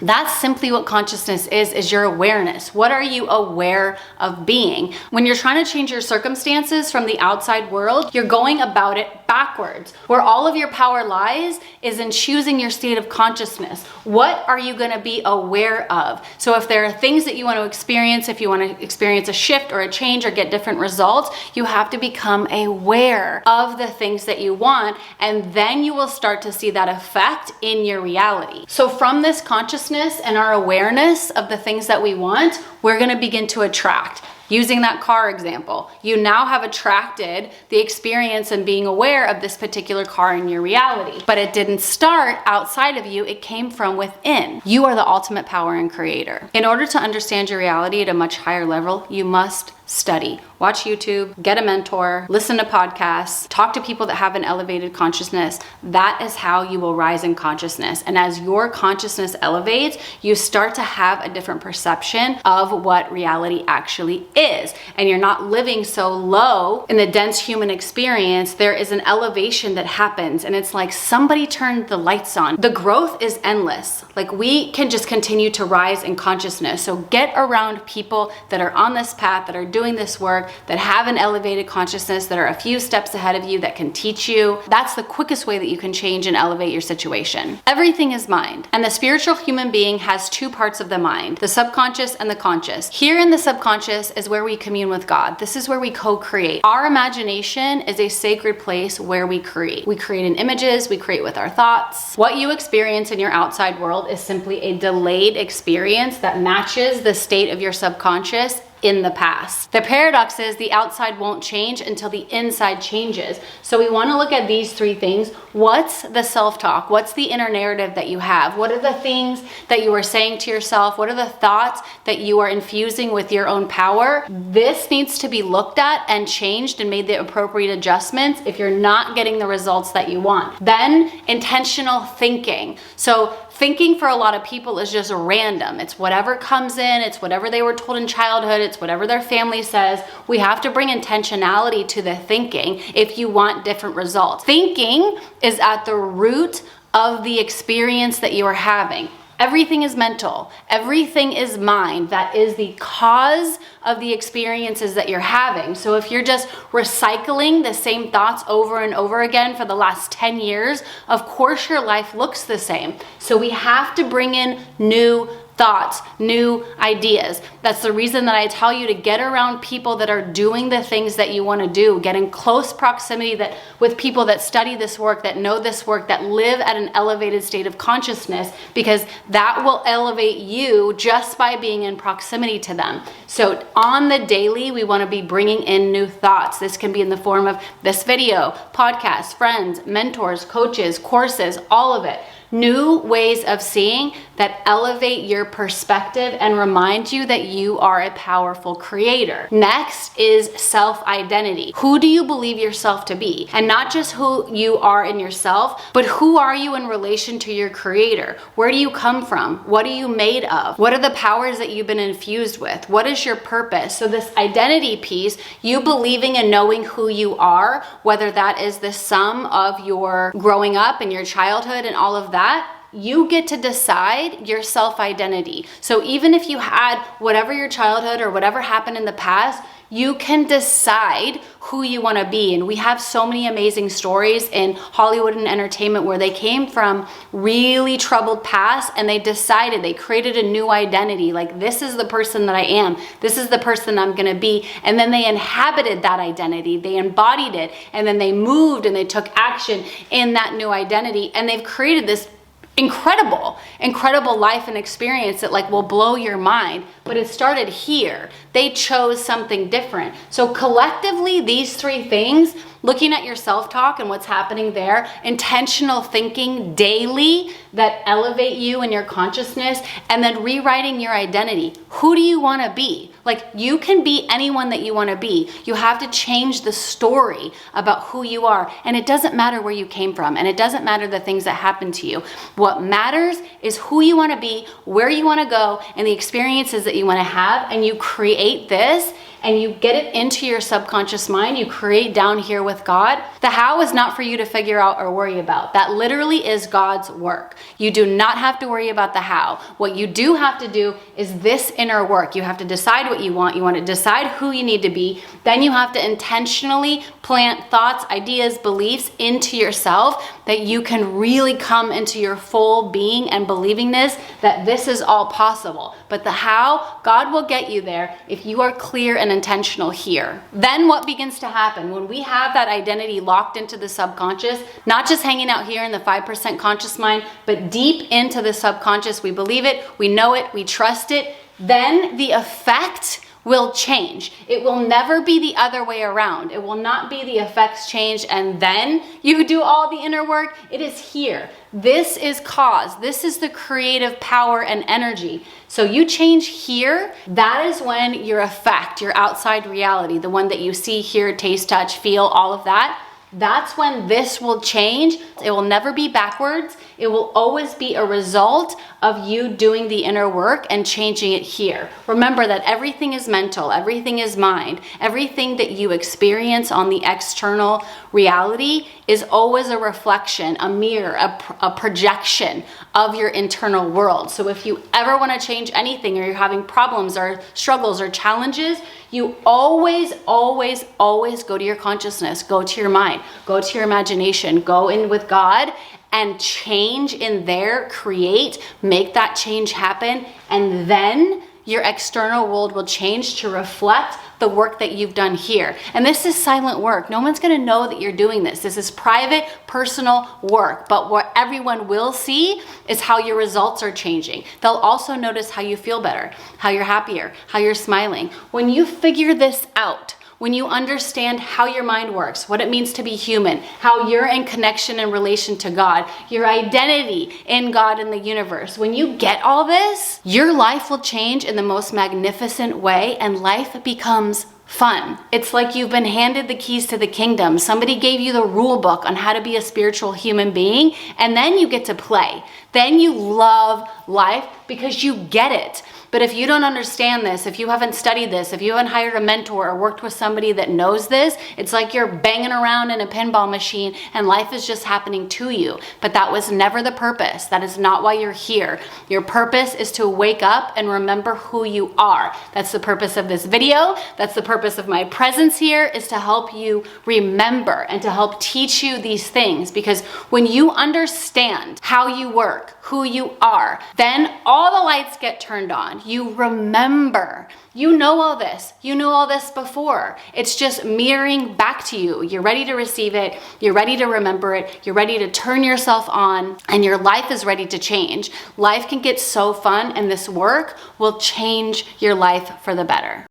That's simply what consciousness is your awareness. What are you aware of being? When you're trying to change your circumstances from the outside world, you're going about it backwards. Where all of your power lies is in choosing your state of consciousness. What are you going to be aware of? So if there are things that you want to experience, if you want to experience a shift or a change or get different results, you have to become aware of the things that you want, and then you will start to see that effect in your reality. So from this consciousness and our awareness of the things that we want, we're going to begin to attract. Using that car example, you now have attracted the experience and being aware of this particular car in your reality. But it didn't start outside of you, it came from within. You are the ultimate power and creator. In order to understand your reality at a much higher level, you must study. Watch YouTube, get a mentor, listen to podcasts, talk to people that have an elevated consciousness. That is how you will rise in consciousness. And as your consciousness elevates, you start to have a different perception of what reality actually is. And you're not living so low in the dense human experience. There is an elevation that happens, and it's like somebody turned the lights on. The growth is endless. Like, we can just continue to rise in consciousness. So get around people that are on this path, that are doing this work, that have an elevated consciousness, that are a few steps ahead of you, that can teach you. That's the quickest way that you can change and elevate your situation. Everything is mind. And the spiritual human being has two parts of the mind, the subconscious and the conscious. Here in the subconscious is where we commune with God. This is where we co-create. Our imagination is a sacred place where we create. We create in images, we create with our thoughts. What you experience in your outside world is simply a delayed experience that matches the state of your subconscious in the past. The paradox is the outside won't change until the inside changes. So we want to look at these three things. What's the self-talk? What's the inner narrative that you have? What are the things that you are saying to yourself? What are the thoughts that you are infusing with your own power? This needs to be looked at and changed and made the appropriate adjustments if you're not getting the results that you want. Then intentional thinking. So thinking for a lot of people is just random. It's whatever comes in, it's whatever they were told in childhood, it's whatever their family says. We have to bring intentionality to the thinking if you want different results. Thinking is at the root of the experience that you are having. Everything is mental. Everything is mind. That is the cause of the experiences that you're having. So if you're just recycling the same thoughts over and over again for the last 10 years, of course your life looks the same. So we have to bring in new thoughts, new ideas. That's the reason that I tell you to get around people that are doing the things that you want to do. Get in close proximity with people that study this work, that know this work, that live at an elevated state of consciousness, because that will elevate you just by being in proximity to them. So on the daily, we want to be bringing in new thoughts. This can be in the form of this video, podcasts, friends, mentors, coaches, courses, all of it. New ways of seeing that elevate your perspective and remind you that you are a powerful creator. Next is self-identity. Who do you believe yourself to be? And not just who you are in yourself, but who are you in relation to your creator? Where do you come from? What are you made of? What are the powers that you've been infused with? What is your purpose? So this identity piece, you believing and knowing who you are, whether that is the sum of your growing up and your childhood and all of that, you get to decide your self-identity. So even if you had whatever your childhood or whatever happened in the past, you can decide who you want to be. And we have so many amazing stories in Hollywood and entertainment where they came from really troubled past and they created a new identity. Like, this is the person that I am. This is the person I'm going to be. And then they inhabited that identity. They embodied it. And then they moved and they took action in that new identity. And they've created this incredible life and experience that will blow your mind. But it started here. They chose something different. So collectively, these three things, looking at your self-talk and what's happening there, intentional thinking daily that elevate you and your consciousness, and then rewriting your identity. Who do you want to be? You can be anyone that you want to be. You have to change the story about who you are. And it doesn't matter where you came from, and it doesn't matter the things that happened to you. What matters is who you want to be, where you want to go, and the experiences that you want to have. And you create this and you get it into your subconscious mind, you create down here with God, the how is not for you to figure out or worry about. That literally is God's work. You do not have to worry about the how. What you do have to do is this inner work. You have to decide what you want. You want to decide who you need to be. Then you have to intentionally plant thoughts, ideas, beliefs into yourself that you can really come into your full being and believing this, that this is all possible. But the how, God will get you there if you are clear and intentional here. Then what begins to happen when we have that identity locked into the subconscious, not just hanging out here in the 5% conscious mind, but deep into the subconscious, we believe it, we know it, we trust it, then the effect will change. It will never be the other way around. It will not be the effects change and then you do all the inner work. It is here. This is cause. This is the creative power and energy. So you change here. That is when your effect, your outside reality, the one that you see, hear, taste, touch, feel, all of that, that's when this will change. It will never be backwards. It will always be a result of you doing the inner work and changing it here. Remember that everything is mental, everything is mind. Everything that you experience on the external reality is always a reflection, a mirror, a projection of your internal world. So if you ever want to change anything, or you're having problems or struggles or challenges, you always, always, always go to your consciousness, go to your mind, go to your imagination, go in with God and change in there, create, make that change happen. And then your external world will change to reflect the work that you've done here. And this is silent work. No one's gonna know that you're doing this. This is private, personal work. But what everyone will see is how your results are changing. They'll also notice how you feel better, how you're happier, how you're smiling. When you figure this out, when you understand how your mind works, what it means to be human, how you're in connection and relation to God, your identity in God and the universe, when you get all this, your life will change in the most magnificent way and life becomes fun. It's like you've been handed the keys to the kingdom. Somebody gave you the rule book on how to be a spiritual human being, and then you get to play. Then you love life because you get it. But if you don't understand this, if you haven't studied this, if you haven't hired a mentor or worked with somebody that knows this, it's like you're banging around in a pinball machine and life is just happening to you. But that was never the purpose. That is not why you're here. Your purpose is to wake up and remember who you are. That's the purpose of this video. That's the purpose of my presence here, is to help you remember and to help teach you these things. Because when you understand how you work, who you are, then all the lights get turned on. You remember. You know all this. You knew all this before. It's just mirroring back to you. You're ready to receive it. You're ready to remember it. You're ready to turn yourself on, and your life is ready to change. Life can get so fun, and this work will change your life for the better.